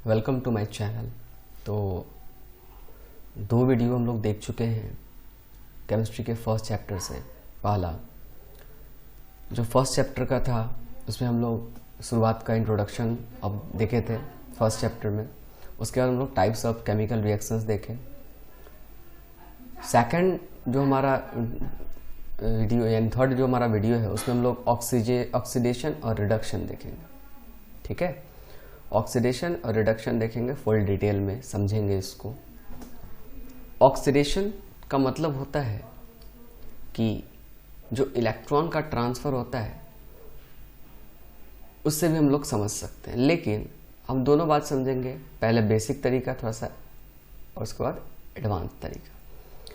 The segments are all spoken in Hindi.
Welcome to my channel. तो 2 वीडियो हम लोग देख चुके हैं केमिस्ट्री के फर्स्ट चैप्टर से। पहला जो फर्स्ट चैप्टर का था उसमें हम लोग शुरुआत का इंट्रोडक्शन अब देखे थे फर्स्ट चैप्टर में। उसके बाद हम लोग टाइप्स ऑफ केमिकल रिएक्शंस देखे। सेकंड जो हमारा वीडियो यानी थर्ड जो हमारा वीडियो है उसमें हम लोग ऑक्सीडेशन और रिडक्शन देखेंगे। ठीक है, ऑक्सीडेशन और रिडक्शन देखेंगे फुल डिटेल में, समझेंगे इसको। ऑक्सीडेशन का मतलब होता है कि जो इलेक्ट्रॉन का ट्रांसफर होता है उससे भी हम लोग समझ सकते हैं, लेकिन हम दोनों बात समझेंगे। पहले बेसिक तरीका थोड़ा सा और उसके बाद एडवांस तरीका।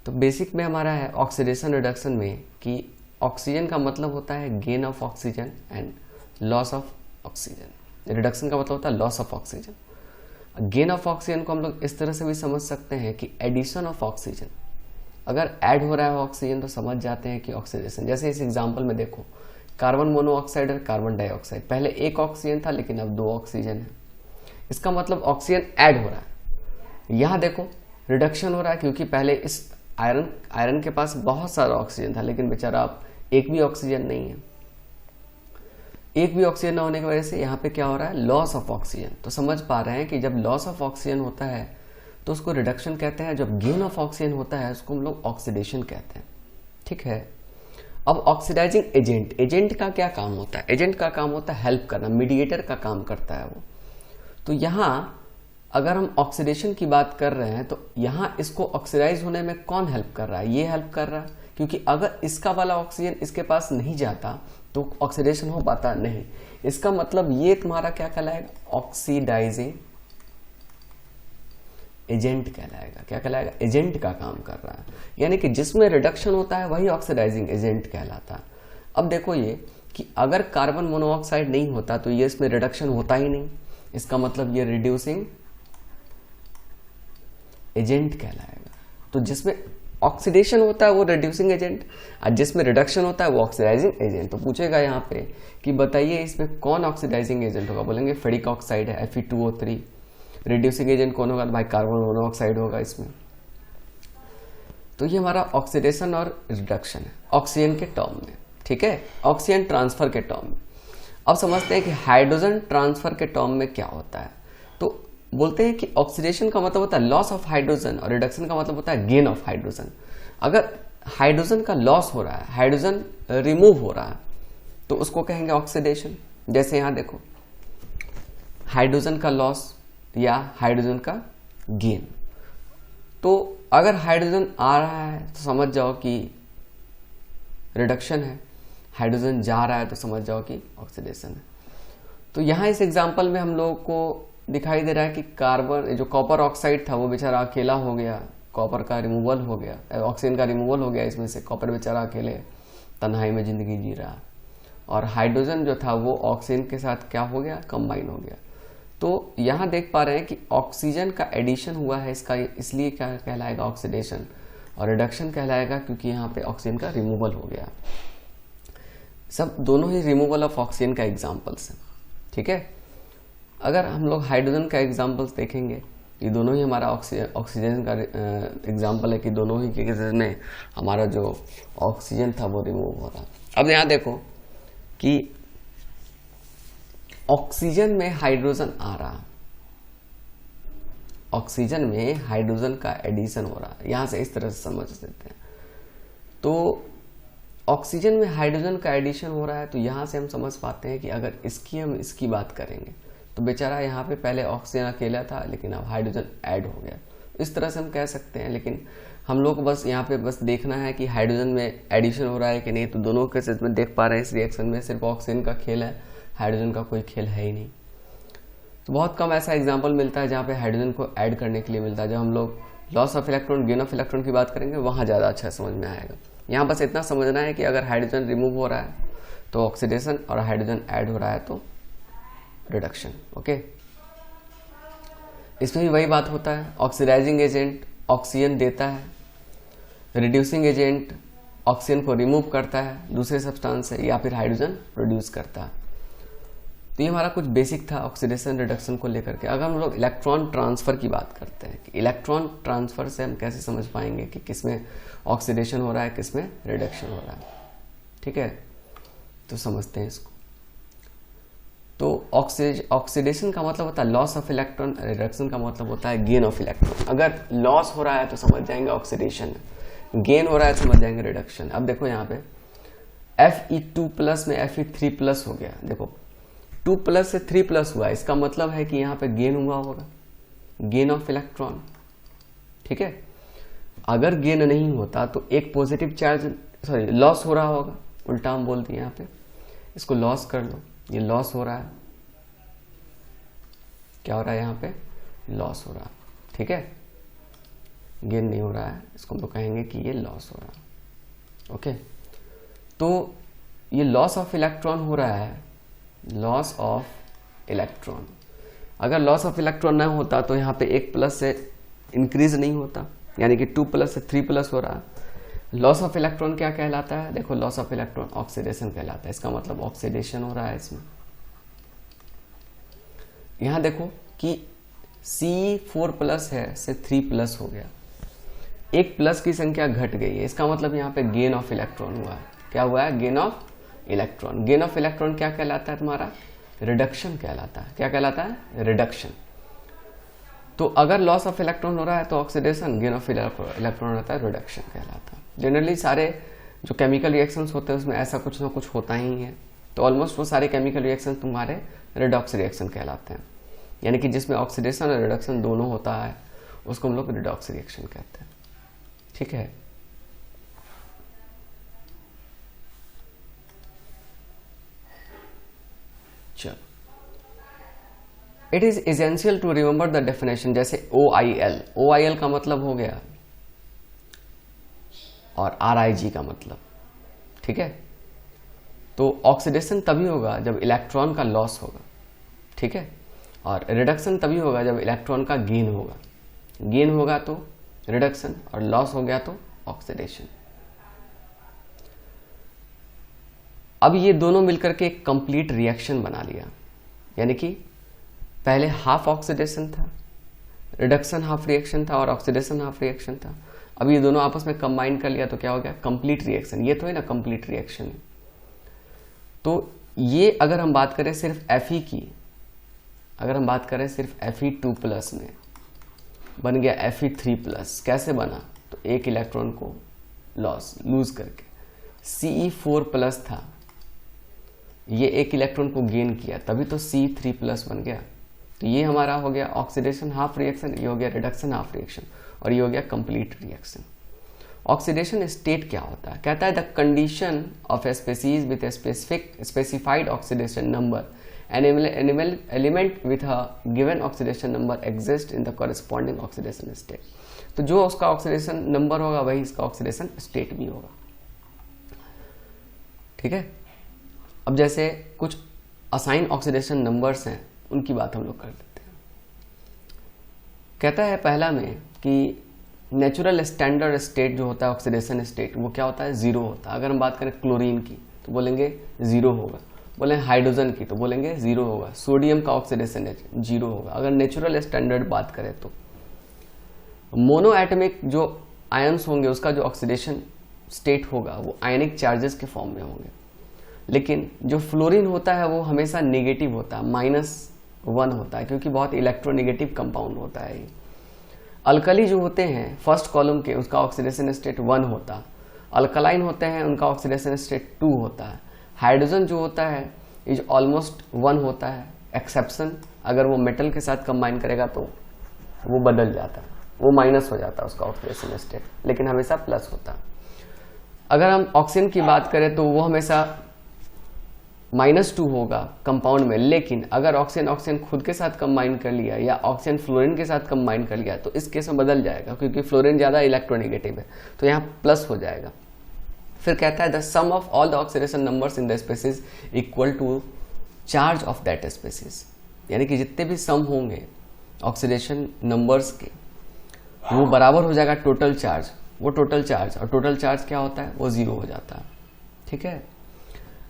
तो बेसिक में हमारा है ऑक्सीडेशन रिडक्शन में कि ऑक्सीजन का मतलब होता है gain of oxygen and loss of oxygen. Reduction का मतलब होता है loss of oxygen. Gain of oxygen को हम लोग इस तरह से भी समझ सकते हैं कि एडिशन ऑफ ऑक्सीजन। अगर ऐड हो रहा है ऑक्सीजन तो समझ जाते हैं कि ऑक्सीडेशन। जैसे इस एग्जांपल में देखो, कार्बन मोनोऑक्साइड और कार्बन डाइऑक्साइड, पहले एक ऑक्सीजन था लेकिन अब 2 ऑक्सीजन है। इसका मतलब ऑक्सीजन ऐड हो रहा है। यहाँ देखो रिडक्शन हो रहा है क्योंकि पहले इस आयरन के पास बहुत सारा ऑक्सीजन था लेकिन बेचारा अब एक भी ऑक्सीजन नहीं है। एक भी ऑक्सीजन न होने की वजह से यहाँ पे क्या हो रहा है, लॉस ऑफ ऑक्सीजन। तो समझ पा रहे हैं कि जब लॉस ऑफ ऑक्सीजन होता है तो उसको रिडक्शन कहते हैं, जब गेन ऑफ ऑक्सीजन होता है उसको हम लोग ऑक्सीडेशन कहते हैं। ठीक है, अब ऑक्सीडाइजिंग एजेंट, एजेंट का क्या काम होता है? एजेंट का काम होता है हेल्प करना, मीडिएटर का काम करता है वो। तो यहाँ अगर हम ऑक्सीडेशन की बात कर रहे हैं तो यहाँ इसको ऑक्सीडाइज होने में कौन हेल्प कर रहा है? ये हेल्प कर रहा है, क्योंकि अगर इसका वाला ऑक्सीजन इसके पास नहीं जाता तो ऑक्सीडेशन हो पाता नहीं। इसका मतलब ये तुम्हारा क्या कहलाएगा, ऑक्सीडाइजिंग एजेंट कहलाएगा। क्या कहलाएगा? एजेंट का काम कर रहा है, यानी कि जिसमें रिडक्शन होता है वही ऑक्सीडाइजिंग एजेंट कहलाता है। अब देखो ये कि अगर कार्बन मोनोऑक्साइड नहीं होता तो ये इसमें रिडक्शन होता ही नहीं। इसका मतलब ये रिड्यूसिंग एजेंट कहलाएगा। तो जिसमें ऑक्सीडेशन होता है वो रिड्यूसिंग एजेंट और जिसमें रिडक्शन होता है वो ऑक्सीडाइजिंग एजेंट। तो पूछेगा यहाँ पे कि बताइए इसमें कौन ऑक्सीडाइजिंग एजेंट होगा? बोलेंगे फेरिक ऑक्साइड है, Fe2O3। रिड्यूसिंग एजेंट कौन होगा? तो भाई कार्बन मोनोऑक्साइड होगा इसमें। तो ये हमारा ऑक्सीडेशन और रिडक्शन है ऑक्सीजन के टर्म में। ठीक है, ऑक्सीजन ट्रांसफर के टर्म में। अब समझते हैं कि हाइड्रोजन ट्रांसफर के टर्म में क्या होता है। तो बोलते हैं कि ऑक्सीडेशन का मतलब होता है लॉस ऑफ हाइड्रोजन और रिडक्शन का मतलब होता है गेन ऑफ हाइड्रोजन। अगर हाइड्रोजन का लॉस हो रहा है, हाइड्रोजन रिमूव हो रहा है, तो उसको कहेंगे ऑक्सीडेशन। जैसे यहां देखो हाइड्रोजन का लॉस या हाइड्रोजन का गेन। तो अगर हाइड्रोजन आ रहा है तो समझ जाओ कि रिडक्शन है, हाइड्रोजन जा रहा है तो समझ जाओ कि ऑक्सीडेशन है। तो यहां इस एग्जांपल में हम लोगों को दिखाई दे रहा है कि कार्बन जो कॉपर ऑक्साइड था वो बेचारा अकेला हो गया, कॉपर का रिमूवल हो गया, ऑक्सीजन का रिमूवल हो गया इसमें से। कॉपर बेचारा अकेले तन्हाई में जिंदगी जी रहा और हाइड्रोजन जो था वो ऑक्सीजन के साथ क्या हो गया, कंबाइन हो गया। तो यहाँ देख पा रहे हैं कि ऑक्सीजन का एडिशन हुआ है इसका, इसलिए क्या कहलाएगा ऑक्सीडेशन, और रिडक्शन कहलाएगा क्योंकि यहाँ पे ऑक्सीजन का रिमूवल हो गया। सब दोनों ही रिमूवल ऑफ ऑक्सीजन का एग्जाम्पल्स हैं। ठीक है, अगर हम लोग हाइड्रोजन का एग्जाम्पल्स देखेंगे, ये दोनों ही हमारा ऑक्सीजन का एग्जाम्पल है कि दोनों ही केसेस में हमारा जो ऑक्सीजन था वो रिमूव हो रहा। अब यहाँ देखो कि ऑक्सीजन में हाइड्रोजन आ रहा, ऑक्सीजन में हाइड्रोजन का एडिशन हो रहा, यहां से इस तरह से समझ देते हैं। तो ऑक्सीजन में हाइड्रोजन का एडिशन हो रहा है तो यहां से हम समझ पाते हैं कि अगर हम इसकी बात करेंगे तो बेचारा यहाँ पे पहले ऑक्सीजन अकेला था लेकिन अब हाइड्रोजन ऐड हो गया, इस तरह से हम कह सकते हैं। लेकिन हम लोग को बस यहाँ पे बस देखना है कि हाइड्रोजन में एडिशन हो रहा है कि नहीं। तो दोनों केसेस में देख पा रहे हैं इस रिएक्शन में सिर्फ ऑक्सीजन का खेल है, हाइड्रोजन का कोई खेल है ही नहीं। तो बहुत कम ऐसा एग्जाम्पल मिलता है जहाँ पे हाइड्रोजन को ऐड करने के लिए मिलता है। जब हम लोग loss of electron, gain of electron की बात करेंगे वहाँ ज़्यादा अच्छा समझ में आएगा। यहाँ बस इतना समझना है कि अगर हाइड्रोजन रिमूव हो रहा है तो ऑक्सीडेशन और हाइड्रोजन ऐड हो रहा है तो रिडक्शन। ओके, इसमें भी वही बात होता है। ऑक्सीडाइजिंग एजेंट ऑक्सीजन देता है, रिड्यूसिंग एजेंट ऑक्सीजन को रिमूव करता है दूसरे सब्सटेंस से या फिर हाइड्रोजन प्रोड्यूस करता है। तो ये हमारा कुछ बेसिक था ऑक्सीडेशन रिडक्शन को लेकर के। अगर हम लोग इलेक्ट्रॉन ट्रांसफ़र की बात करते हैं कि इलेक्ट्रॉन ट्रांसफ़र से हम कैसे समझ पाएंगे कि किसमें ऑक्सीडेशन हो रहा है, किसमें रिडक्शन हो रहा है, ठीक है, तो समझते हैं इसको। तो ऑक्सीडेशन का मतलब होता है लॉस ऑफ इलेक्ट्रॉन, रिडक्शन का मतलब होता है गेन ऑफ इलेक्ट्रॉन। अगर लॉस हो रहा है तो समझ जाएंगे ऑक्सीडेशन, गेन हो रहा है तो समझ जाएंगे रिडक्शन। अब देखो यहाँ पे Fe2+ में Fe3+ हो गया, देखो 2+ से 3+ हुआ, इसका मतलब है कि यहाँ पे गेन हुआ होगा, गेन ऑफ इलेक्ट्रॉन, ठीक है। अगर गेन नहीं होता तो एक पॉजिटिव चार्ज, सॉरी लॉस हो रहा होगा, उल्टा हम बोल दिए यहाँ पे, इसको लॉस कर लो, ये लॉस हो रहा है, क्या हो रहा है यहाँ पे, लॉस हो रहा है, ठीक है, गेन नहीं हो रहा है, इसको हम तो कहेंगे कि ये लॉस हो रहा है, ओके। तो ये लॉस ऑफ इलेक्ट्रॉन हो रहा है, लॉस ऑफ इलेक्ट्रॉन। अगर लॉस ऑफ इलेक्ट्रॉन ना होता तो यहाँ पे 1+ से इंक्रीज नहीं होता, यानी कि 2+ से 3+ हो रहा है। लॉस ऑफ इलेक्ट्रॉन क्या कहलाता है, देखो लॉस ऑफ इलेक्ट्रॉन ऑक्सीडेशन कहलाता है, इसका मतलब ऑक्सीडेशन हो रहा है इसमें। यहां देखो कि C4+ है से 3+ हो गया, एक प्लस की संख्या घट गई है, इसका मतलब यहाँ पे गेन ऑफ इलेक्ट्रॉन हुआ है। क्या हुआ है, gain of electron. Gain of electron क्या कहलाता है तुम्हारा, रिडक्शन कहलाता है। क्या कहलाता है, रिडक्शन। तो अगर लॉस ऑफ इलेक्ट्रॉन हो रहा है तो ऑक्सीडेशन, गेन ऑफ इलेक्ट्रॉन रहता है रिडक्शन कहलाता है। जनरली सारे जो केमिकल रिएक्शंस होते हैं उसमें ऐसा कुछ ना कुछ होता ही है, तो ऑलमोस्ट वो सारे केमिकल रिएक्शन तुम्हारे रिडॉक्स रिएक्शन कहलाते हैं, यानी कि जिसमें ऑक्सीडेशन और रिडक्शन दोनों होता है उसको हम लोग रिडॉक्स रिएक्शन कहते हैं, ठीक है। चलो, it is essential to remember the definition, जैसे OIL, OIL का मतलब हो गया और RIG का मतलब, ठीक है। तो ऑक्सीडेशन तभी होगा जब इलेक्ट्रॉन का लॉस होगा, ठीक है, और रिडक्शन तभी होगा जब इलेक्ट्रॉन का गेन होगा। गेन होगा तो रिडक्शन और लॉस हो गया तो ऑक्सीडेशन। अब ये दोनों मिलकर के एक कंप्लीट रिएक्शन बना लिया, यानी कि पहले हाफ ऑक्सीडेशन था, रिडक्शन हाफ रिएक्शन था और ऑक्सीडेशन हाफ रिएक्शन था। अब ये दोनों आपस में कंबाइन कर लिया तो क्या हो गया, कंप्लीट रिएक्शन। ये तो है ना कंप्लीट रिएक्शन। तो ये अगर हम बात करें सिर्फ Fe की, अगर हम बात करें सिर्फ Fe2+ में बन गया Fe3+, कैसे बना, तो एक इलेक्ट्रॉन को लूज करके। Ce4+ था, ये एक इलेक्ट्रॉन को गेन किया, तभी तो C3+ बन गया। तो ये हमारा हो गया ऑक्सीडेशन हाफ रिएक्शन, ये हो गया रिडक्शन हाफ रिएक्शन, और ये हो गया कंप्लीट रिएक्शन। ऑक्सीडेशन स्टेट क्या होता है, कहता है the condition of a species with a specified oxidation number an element with a given oxidation number exists in the corresponding oxidation state। तो जो उसका ऑक्सीडेशन नंबर होगा वही इसका ऑक्सीडेशन स्टेट भी होगा, ठीक है। अब जैसे कुछ असाइन ऑक्सीडेशन नंबर्स हैं, उनकी बात हम लोग कर लेते हैं। कहता है पहला में कि नेचुरल स्टैंडर्ड स्टेट जो होता है ऑक्सीडेशन स्टेट, वो क्या होता है, 0 होता है। अगर हम बात करें क्लोरीन की तो बोलेंगे 0 होगा, बोले हाइड्रोजन की तो बोलेंगे 0 होगा, सोडियम का ऑक्सीडेशन 0 होगा। अगर नेचुरल स्टैंडर्ड बात करें तो मोनो एटमिक जो आयन्स होंगे उसका जो ऑक्सीडेशन स्टेट होगा वो आयनिक चार्जेस के फॉर्म में होंगे, लेकिन जो फ्लोरीन होता है वो हमेशा नेगेटिव होता है, -1 होता है, क्योंकि बहुत इलेक्ट्रोनेगेटिव कंपाउंड होता है। अल्कली जो होते हैं फर्स्ट कॉलम के, उसका ऑक्सीडेशन स्टेट 1 होता है। अल्कलाइन होते हैं उनका ऑक्सीडेशन स्टेट 2 होता है। हाइड्रोजन जो होता है इज ऑलमोस्ट 1 होता है, एक्सेप्शन अगर वो मेटल के साथ कंबाइन करेगा तो वो बदल जाता है, वो माइनस हो जाता है उसका ऑक्सीडेशन स्टेट, लेकिन हमेशा प्लस होता है। अगर हम ऑक्सीजन की बात करें तो वो हमेशा -2 होगा कंपाउंड में, लेकिन अगर ऑक्सीजन खुद के साथ कंबाइन कर लिया या ऑक्सीजन फ्लोरीन के साथ कंबाइन कर लिया तो इस केस में बदल जाएगा, क्योंकि फ्लोरीन ज़्यादा इलेक्ट्रोनेगेटिव है, तो यहाँ प्लस हो जाएगा। फिर कहता है the sum of all the oxidation numbers in the species equal to charge of that species, यानी कि जितने भी सम होंगे ऑक्सीडेशन नंबर्स के वो बराबर हो जाएगा टोटल चार्ज। वो टोटल चार्ज, और टोटल चार्ज क्या होता है, वो 0 हो जाता है, ठीक है।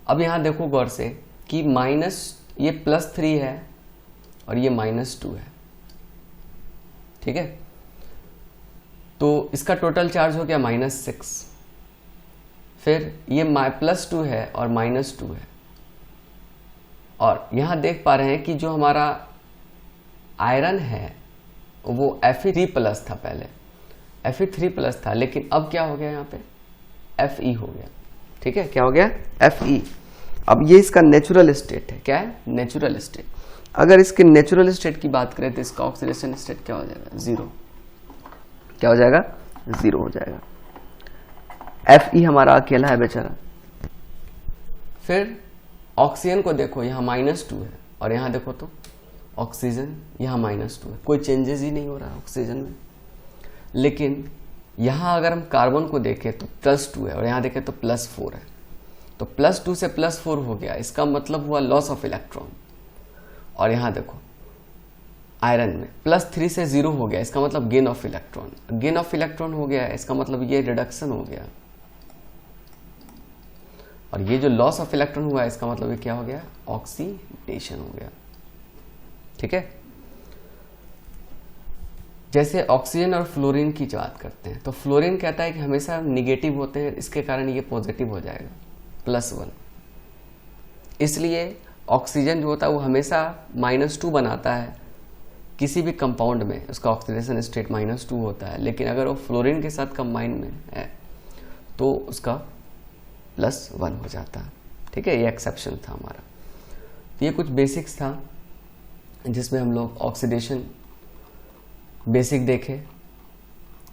अब यहाँ देखो गौर से कि ये +3 है और ये -2 है, ठीक है। तो इसका टोटल चार्ज हो गया -6। फिर ये +2 है और -2 है, और यहां देख पा रहे हैं कि जो हमारा आयरन है वो Fe3+ था, पहले Fe3+ था, लेकिन अब क्या हो गया यहाँ पे Fe हो गया, ठीक है। क्या हो गया Fe। अब ये इसका नेचुरल स्टेट है, क्या है नेचुरल स्टेट। अगर इसके नेचुरल स्टेट की बात करें तो इसका ऑक्सीडेशन स्टेट क्या हो जाएगा 0। क्या हो जाएगा 0 हो जाएगा। Fe हमारा अकेला है बेचारा। फिर ऑक्सीजन को देखो, यहाँ -2 है और यहाँ देखो तो ऑक्सीजन यहाँ -2 है, कोई चेंजेस ही नहीं हो रहा है ऑक्सीजन में। लेकिन यहाँ अगर हम कार्बन को देखें तो +2 है और यहाँ देखें तो +4 है, तो +2 से +4 हो गया, इसका मतलब हुआ लॉस ऑफ इलेक्ट्रॉन। और यहाँ देखो आयरन में +3 से 0 हो गया, इसका मतलब gain of electron. Gain of electron हो गया, इसका मतलब ये रिडक्शन हो गया। और ये जो लॉस ऑफ इलेक्ट्रॉन हुआ है, इसका मतलब ये क्या हो गया ऑक्सीडेशन हो गया, ठीक है। जैसे ऑक्सीजन और फ्लोरीन की बात करते हैं तो फ्लोरीन कहता है कि हमेशा निगेटिव होते हैं, इसके कारण ये पॉजिटिव हो जाएगा +1। इसलिए ऑक्सीजन जो होता है वो हमेशा -2 बनाता है किसी भी कंपाउंड में, उसका ऑक्सीडेशन स्टेट -2 होता है। लेकिन अगर वो फ्लोरीन के साथ कंबाइन में है तो उसका +1 हो जाता है, ठीक है। ये एक्सेप्शन था हमारा। तो ये कुछ बेसिक्स था जिसमें हम लोग ऑक्सीडेशन बेसिक देखे,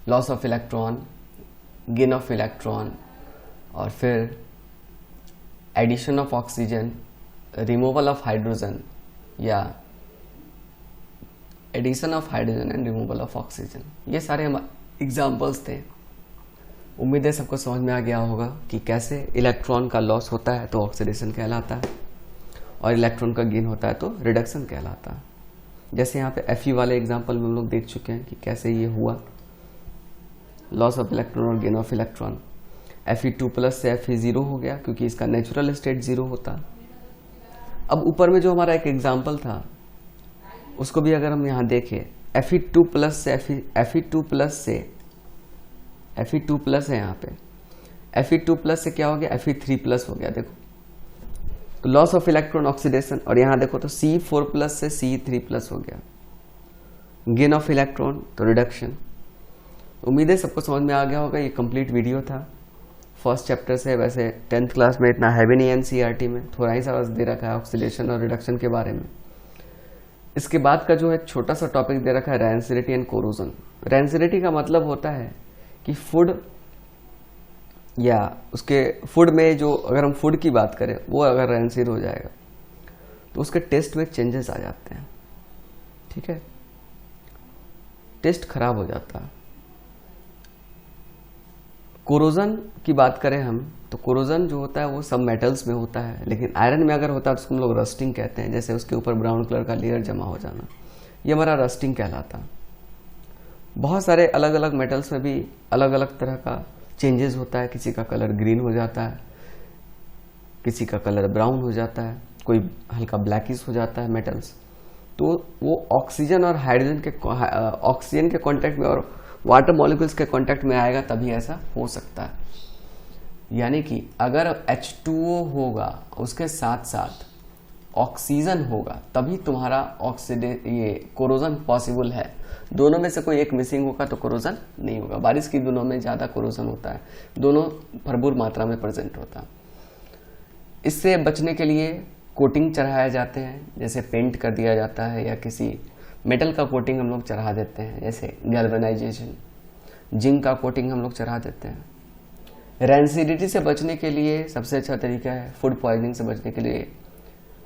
loss of electron, gain of electron, और फिर addition of oxygen, removal of hydrogen या addition of hydrogen and removal of oxygen. ये सारे हम एग्जाम्पल्स थे। उम्मीद है सबको समझ में आ गया होगा कि कैसे इलेक्ट्रॉन का लॉस होता है तो ऑक्सीडेशन कहलाता है, और इलेक्ट्रॉन का गेन होता है तो रिडक्शन कहलाता है। जैसे यहाँ पे Fe वाले एग्जाम्पल में हम लोग देख चुके हैं कि कैसे ये हुआ, लॉस ऑफ इलेक्ट्रॉन और गेन ऑफ इलेक्ट्रॉन। Fe2+ से Fe0 हो गया क्योंकि इसका नेचुरल स्टेट 0 होता। अब ऊपर में जो हमारा एक एग्जाम्पल था उसको भी अगर हम यहाँ देखें, Fe2+ से Fe2+ है यहाँ पे, Fe2+ से क्या हो गया Fe3+ हो गया। देखो तो लॉस ऑफ इलेक्ट्रॉन ऑक्सीडेशन, और यहाँ देखो तो C4+ से C3+ हो गया, गेन ऑफ इलेक्ट्रॉन तो रिडक्शन। उम्मीद है सबको समझ में आ गया होगा। ये कंप्लीट वीडियो था फर्स्ट चैप्टर से। वैसे 10th क्लास में इतना हैवी नहीं है, NCERT में थोड़ा ही सा बस दे रखा है ऑक्सीडेशन और रिडक्शन के बारे में। इसके बाद का जो है छोटा सा टॉपिक दे रखा है रैंसिडिटी एंड कोरोजन। रैंसिडिटी का मतलब होता है कि फूड या उसके फूड में जो, अगर हम फूड की बात करें, वो अगर रैंसिड हो जाएगा तो उसके टेस्ट में चेंजेस आ जाते हैं, ठीक है, टेस्ट खराब हो जाता है। कोरोजन की बात करें हम तो कोरोजन जो होता है वो सब मेटल्स में होता है, लेकिन आयरन में अगर होता है तो उसको हम लोग रस्टिंग कहते हैं। जैसे उसके ऊपर ब्राउन कलर का लेयर जमा हो जाना, ये हमारा रस्टिंग कहलाता है। बहुत सारे अलग अलग मेटल्स में भी अलग अलग तरह का चेंजेस होता है। किसी का कलर ग्रीन हो जाता है, किसी का कलर ब्राउन हो जाता है, कोई हल्का ब्लैकिश हो जाता है मेटल्स। तो वो ऑक्सीजन और हाइड्रोजन के ऑक्सीजन के कांटेक्ट में और वाटर मॉलिक्यूल्स के कांटेक्ट में आएगा तभी ऐसा हो सकता है। यानी कि अगर H2O होगा उसके साथ साथ ऑक्सीजन होगा तभी तुम्हारा ये कोरोजन पॉसिबल है। दोनों में से कोई एक मिसिंग होगा तो कोरोजन नहीं होगा। बारिश की दिनों में ज़्यादा कोरोजन होता है, दोनों भरपूर मात्रा में प्रेजेंट होता है। इससे बचने के लिए कोटिंग चढ़ाए जाते हैं, जैसे पेंट कर दिया जाता है या किसी मेटल का कोटिंग हम लोग चढ़ा देते हैं, जैसे गैल्वेनाइजेशन। जिंक का कोटिंग हम लोग चढ़ा देते हैं। रैंसिडिटी से बचने के लिए सबसे अच्छा तरीका है, फूड पॉइजनिंग से बचने के लिए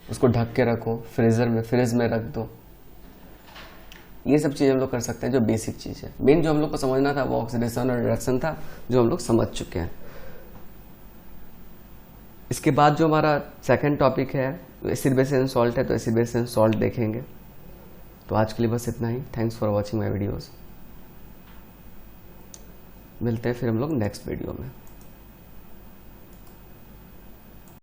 उसको ढक के रखो, फ्रिज में रख दो। ये सब चीज़ हम लोग कर सकते हैं जो बेसिक चीज़ है। मेन जो हम लोग को समझना था वो ऑक्सीडेशन और रिडक्शन था, जो हम लोग समझ चुके हैं। इसके बाद जो हमारा सेकंड टॉपिक है एसिड बेस एंड सॉल्ट है, तो एसिड बेस एंड सॉल्ट देखेंगे। तो आज के लिए बस इतना ही। Thanks for watching my videos. मिलते हैं फिर हम लोग नेक्स्ट वीडियो में।